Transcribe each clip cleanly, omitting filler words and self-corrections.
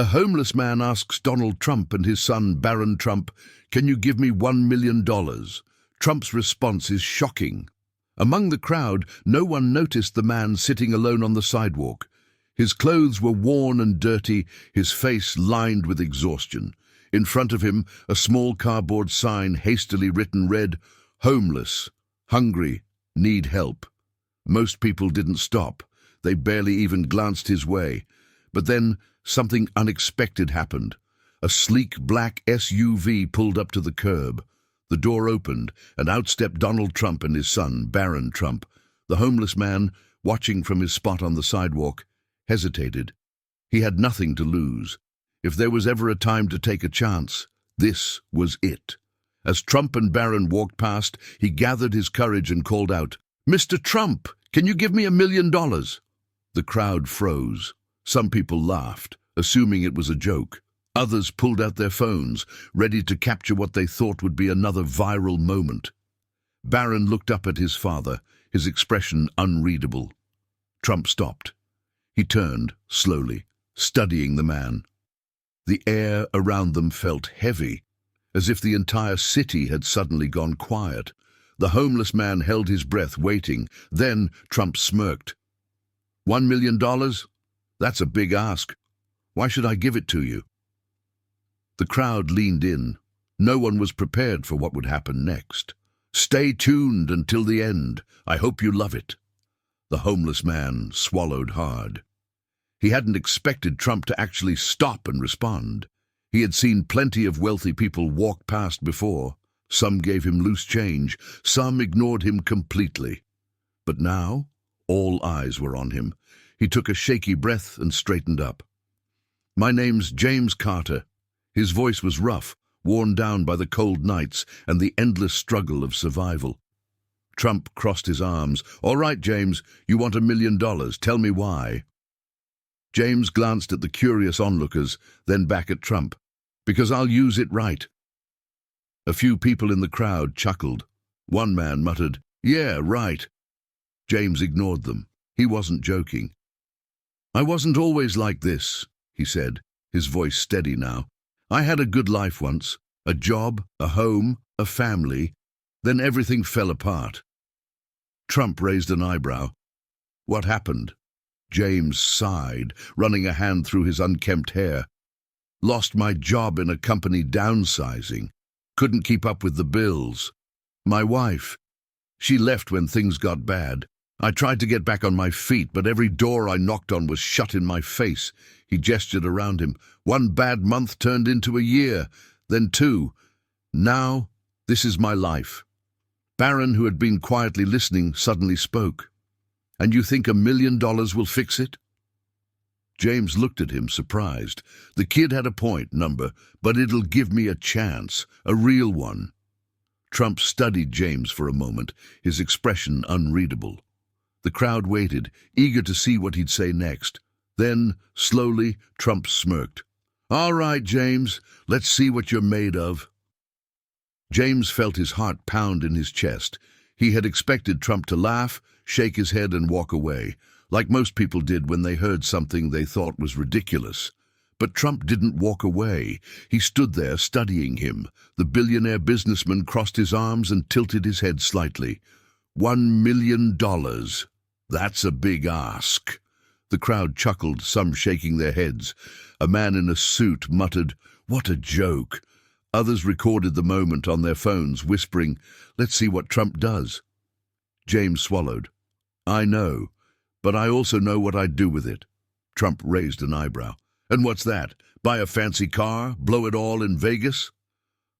A homeless man asks Donald Trump and his son Barron Trump, "Can you give me $1 million?" Trump's response is shocking. Among the crowd, no one noticed the man sitting alone on the sidewalk. His clothes were worn and dirty, his face lined with exhaustion. In front of him, a small cardboard sign hastily written read, "Homeless, hungry, need help." Most people didn't stop. They barely even glanced his way. But then something unexpected happened. A sleek black SUV pulled up to the curb. The door opened, and out stepped Donald Trump and his son, Barron Trump. The homeless man, watching from his spot on the sidewalk, hesitated. He had nothing to lose. If there was ever a time to take a chance, this was it. As Trump and Barron walked past, he gathered his courage and called out, "Mr. Trump, can you give me $1 million?" The crowd froze. Some people laughed, assuming it was a joke. Others pulled out their phones, ready to capture what they thought would be another viral moment. Barron looked up at his father, his expression unreadable. Trump stopped. He turned, slowly, studying the man. The air around them felt heavy, as if the entire city had suddenly gone quiet. The homeless man held his breath, waiting. Then Trump smirked. $1 million? That's a big ask. Why should I give it to you?" The crowd leaned in. No one was prepared for what would happen next. "Stay tuned until the end. I hope you love it." The homeless man swallowed hard. He hadn't expected Trump to actually stop and respond. He had seen plenty of wealthy people walk past before. Some gave him loose change, some ignored him completely. But now, all eyes were on him. He took a shaky breath and straightened up. "My name's James Carter." His voice was rough, worn down by the cold nights and the endless struggle of survival. Trump crossed his arms. "All right, James, you want $1 million. Tell me why." James glanced at the curious onlookers, then back at Trump. "Because I'll use it right." A few people in the crowd chuckled. One man muttered, "Yeah, right." James ignored them. He wasn't joking. "I wasn't always like this," he said, his voice steady now. "I had a good life once, a job, a home, a family. Then everything fell apart." Trump raised an eyebrow. "What happened?" James sighed, running a hand through his unkempt hair. "Lost my job in a company downsizing. Couldn't keep up with the bills. My wife, she left when things got bad. I tried to get back on my feet, but every door I knocked on was shut in my face." He gestured around him. "One bad month turned into a year, then two. Now, this is my life." Barron, who had been quietly listening, suddenly spoke. "And you think $1 million will fix it?" James looked at him, surprised. The kid had a point, number, but it'll give me a chance, a real one. Trump studied James for a moment, his expression unreadable. The crowd waited, eager to see what he'd say next. Then, slowly, Trump smirked. "All right, James, let's see what you're made of." James felt his heart pound in his chest. He had expected Trump to laugh, shake his head and walk away, like most people did when they heard something they thought was ridiculous. But Trump didn't walk away. He stood there studying him. The billionaire businessman crossed his arms and tilted his head slightly. $1 million. That's a big ask. The crowd chuckled, some shaking their heads. A man in a suit muttered, "What a joke." Others recorded the moment on their phones, whispering, "Let's see what Trump does." James swallowed. "I know, but I also know what I'd do with it." Trump raised an eyebrow. "And what's that? Buy a fancy car? Blow it all in Vegas?"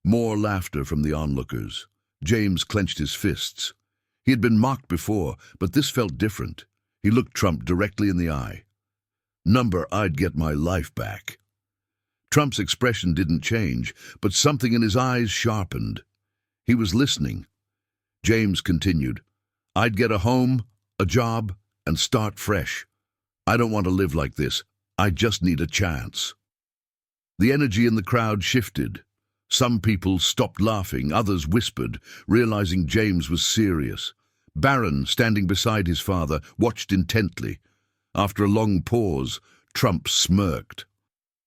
More laughter from the onlookers. James clenched his fists. He had been mocked before, but this felt different. He looked Trump directly in the eye. "Number, I'd get my life back." Trump's expression didn't change, but something in his eyes sharpened. He was listening. James continued, "I'd get a home, a job, and start fresh. I don't want to live like this. I just need a chance." The energy in the crowd shifted. Some people stopped laughing, others whispered, realizing James was serious. Barron, standing beside his father, watched intently. After a long pause, Trump smirked.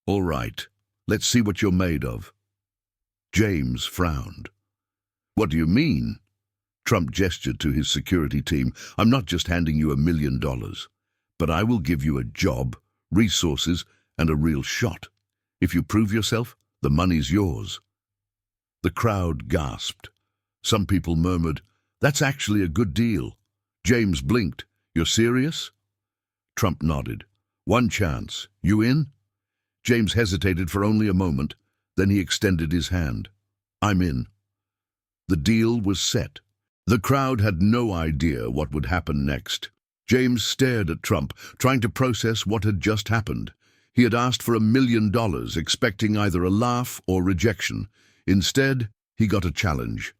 All right, let's see what you're made of. James frowned. What do you mean? Trump gestured to his security team. I'm not just handing you $1 million, but I will give you a job, resources, and a real shot. If you prove yourself, the money's yours. The crowd gasped. Some people murmured, "That's actually a good deal." James blinked. "You're serious?" Trump nodded. "One chance. You in?" James hesitated for only a moment, then he extended his hand. "I'm in." The deal was set. The crowd had no idea what would happen next. James stared at Trump, trying to process what had just happened. He had asked for $1 million, expecting either a laugh or rejection. Instead, he got a challenge.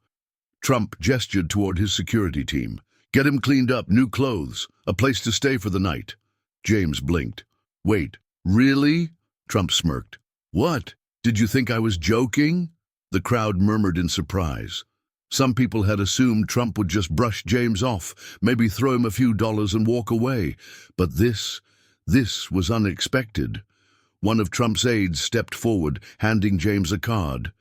Trump gestured toward his security team. "Get him cleaned up, new clothes, a place to stay for the night." James blinked. "Wait, really?" Trump smirked. "What? Did you think I was joking?" The crowd murmured in surprise. Some people had assumed Trump would just brush James off, maybe throw him a few dollars and walk away. But this was unexpected. One of Trump's aides stepped forward, handing James a card.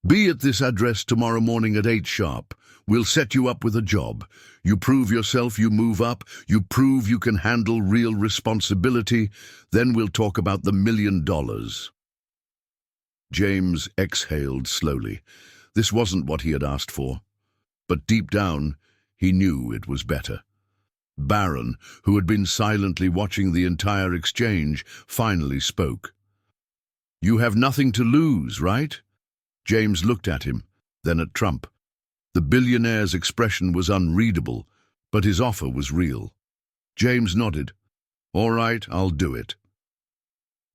"Be at this address tomorrow morning at 8 sharp. We'll set you up with a job. You prove yourself, you move up, you prove you can handle real responsibility, then we'll talk about the $1 million. James exhaled slowly. This wasn't what he had asked for. But deep down, he knew it was better. Barron, who had been silently watching the entire exchange, finally spoke. "You have nothing to lose, right?" James looked at him, then at Trump. The billionaire's expression was unreadable, but his offer was real. James nodded. "All right, I'll do it."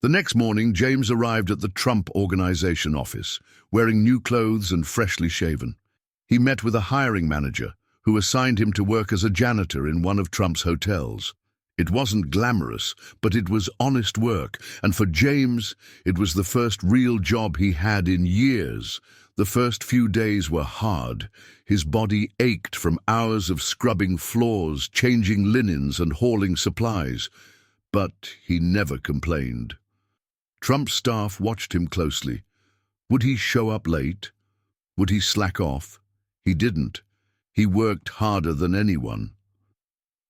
The next morning, James arrived at the Trump Organization office, wearing new clothes and freshly shaven. He met with a hiring manager, who assigned him to work as a janitor in one of Trump's hotels. It wasn't glamorous, but it was honest work, and for James, it was the first real job he had in years. The first few days were hard. His body ached from hours of scrubbing floors, changing linens, and hauling supplies. But he never complained. Trump's staff watched him closely. Would he show up late? Would he slack off? He didn't. He worked harder than anyone.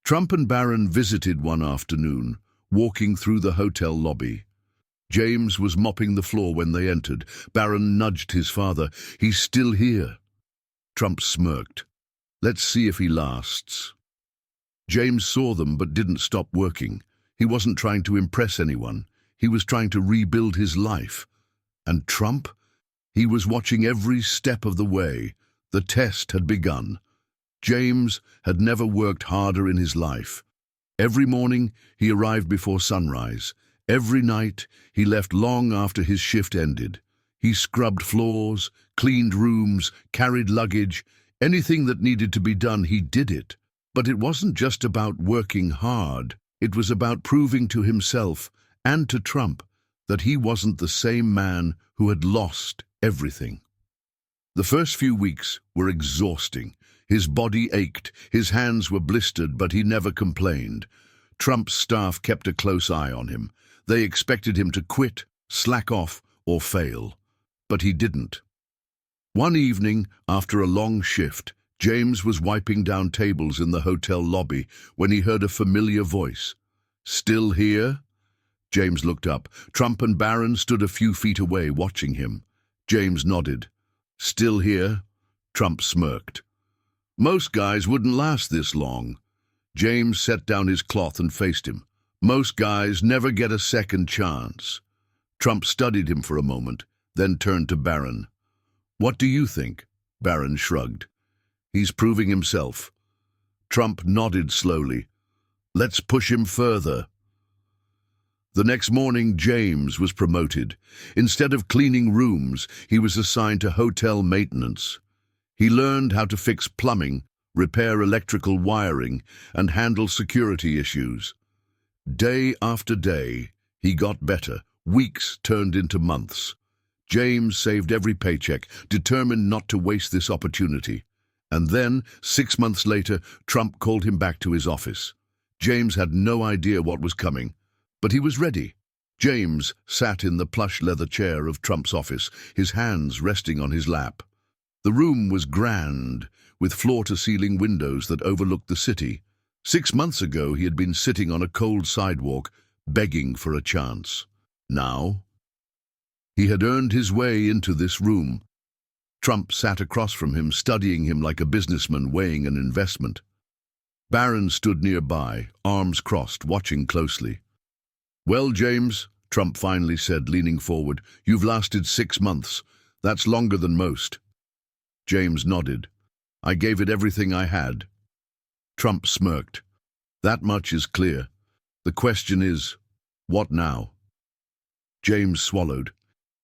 Trump and Barron visited one afternoon, walking through the hotel lobby. James was mopping the floor when they entered. Barron nudged his father. "He's still here." Trump smirked. "Let's see if he lasts." James saw them but didn't stop working. He wasn't trying to impress anyone. He was trying to rebuild his life. And Trump? He was watching every step of the way. The test had begun. James had never worked harder in his life. Every morning, he arrived before sunrise. Every night, he left long after his shift ended. He scrubbed floors, cleaned rooms, carried luggage. Anything that needed to be done, he did it. But it wasn't just about working hard. It was about proving to himself and to Trump that he wasn't the same man who had lost everything. The first few weeks were exhausting. His body ached, his hands were blistered, but he never complained. Trump's staff kept a close eye on him. They expected him to quit, slack off, or fail. But he didn't. One evening, after a long shift, James was wiping down tables in the hotel lobby when he heard a familiar voice. "Still here?" James looked up. Trump and Barron stood a few feet away, watching him. James nodded. "Still here?" Trump smirked. "Most guys wouldn't last this long." James set down his cloth and faced him. "Most guys never get a second chance." Trump studied him for a moment, then turned to Barron. "What do you think?" Barron shrugged. "He's proving himself." Trump nodded slowly. "Let's push him further." The next morning, James was promoted. Instead of cleaning rooms, he was assigned to hotel maintenance. He learned how to fix plumbing, repair electrical wiring, and handle security issues. Day after day, he got better. Weeks turned into months. James saved every paycheck, determined not to waste this opportunity. And then, 6 months later, Trump called him back to his office. James had no idea what was coming, but he was ready. James sat in the plush leather chair of Trump's office, his hands resting on his lap. The room was grand, with floor-to-ceiling windows that overlooked the city. 6 months ago he had been sitting on a cold sidewalk, begging for a chance. Now, he had earned his way into this room. Trump sat across from him, studying him like a businessman weighing an investment. Barron stood nearby, arms crossed, watching closely. "Well, James," Trump finally said, leaning forward, "you've lasted 6 months. That's longer than most." James nodded. "I gave it everything I had." Trump smirked. "That much is clear. The question is, what now?" James swallowed.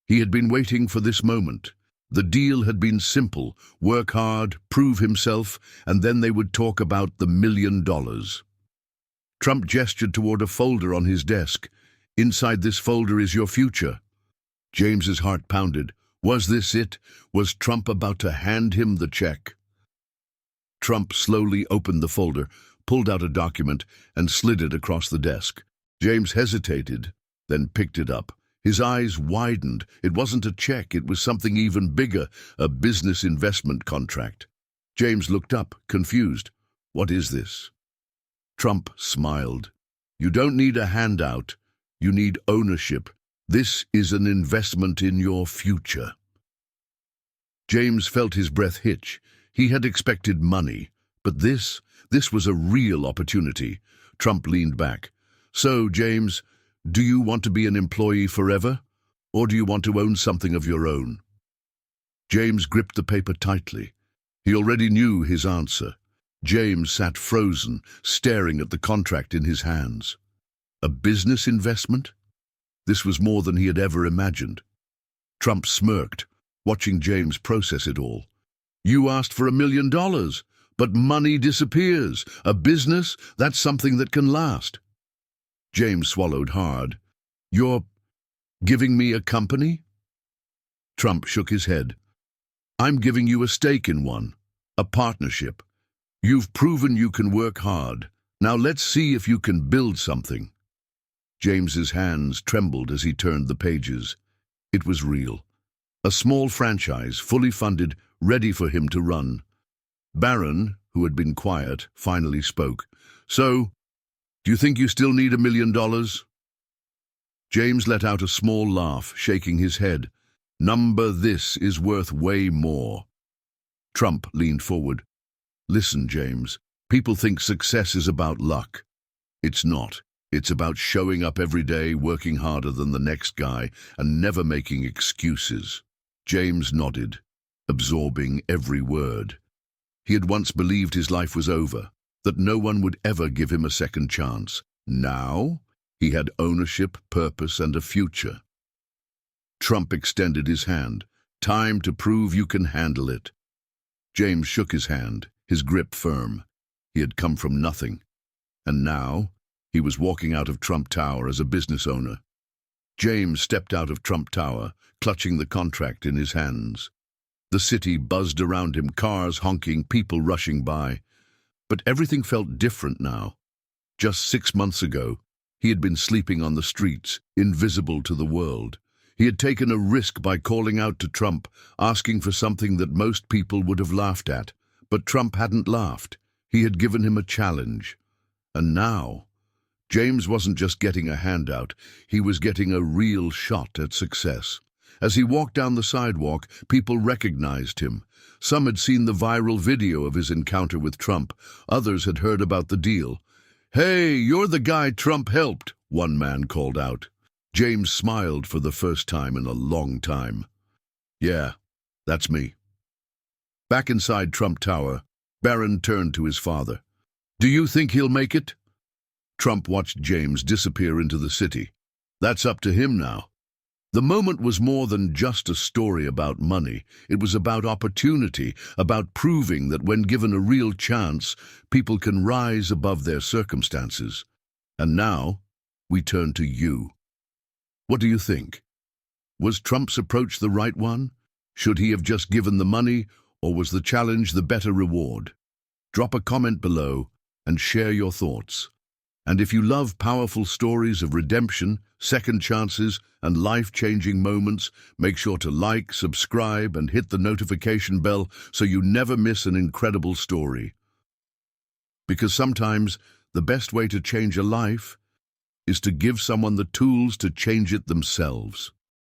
He had been waiting for this moment. The deal had been simple: work hard, prove himself, and then they would talk about the $1 million. Trump gestured toward a folder on his desk. "Inside this folder is your future." James's heart pounded. Was this it? Was Trump about to hand him the check? Trump slowly opened the folder, pulled out a document, and slid it across the desk. James hesitated, then picked it up. His eyes widened. It wasn't a check, it was something even bigger, a business investment contract. James looked up, confused. "What is this?" Trump smiled. "You don't need a handout. You need ownership. This is an investment in your future." James felt his breath hitch. He had expected money, but this was a real opportunity. Trump leaned back. "So, James, do you want to be an employee forever, or do you want to own something of your own?" James gripped the paper tightly. He already knew his answer. James sat frozen, staring at the contract in his hands. A business investment? This was more than he had ever imagined. Trump smirked, watching James process it all. "You asked for $1 million, but money disappears. A business, that's something that can last." James swallowed hard. "You're giving me a company?" Trump shook his head. "I'm giving you a stake in one, a partnership. You've proven you can work hard. Now let's see if you can build something." James's hands trembled as he turned the pages. It was real. A small franchise, fully funded, ready for him to run. Barron, who had been quiet, finally spoke. "So, do you think you still need $1 million?" James let out a small laugh, shaking his head. This is worth way more." Trump leaned forward. "Listen, James, people think success is about luck. It's not. It's about showing up every day, working harder than the next guy, and never making excuses." James nodded, absorbing every word. He had once believed his life was over, that no one would ever give him a second chance. Now, he had ownership, purpose, and a future. Trump extended his hand. "Time to prove you can handle it." James shook his hand, his grip firm. He had come from nothing. And now, he was walking out of Trump Tower as a business owner. James stepped out of Trump Tower, clutching the contract in his hands. The city buzzed around him, cars honking, people rushing by. But everything felt different now. Just 6 months ago, he had been sleeping on the streets, invisible to the world. He had taken a risk by calling out to Trump, asking for something that most people would have laughed at. But Trump hadn't laughed. He had given him a challenge. And now, James wasn't just getting a handout, he was getting a real shot at success. As he walked down the sidewalk, people recognized him. Some had seen the viral video of his encounter with Trump. Others had heard about the deal. "Hey, you're the guy Trump helped," one man called out. James smiled for the first time in a long time. "Yeah, that's me." Back inside Trump Tower, Barron turned to his father. "Do you think he'll make it?" Trump watched James disappear into the city. "That's up to him now." The moment was more than just a story about money. It was about opportunity, about proving that when given a real chance, people can rise above their circumstances. And now, we turn to you. What do you think? Was Trump's approach the right one? Should he have just given the money, or was the challenge the better reward? Drop a comment below and share your thoughts. And if you love powerful stories of redemption, second chances, and life-changing moments, make sure to like, subscribe, and hit the notification bell so you never miss an incredible story. Because sometimes the best way to change a life is to give someone the tools to change it themselves.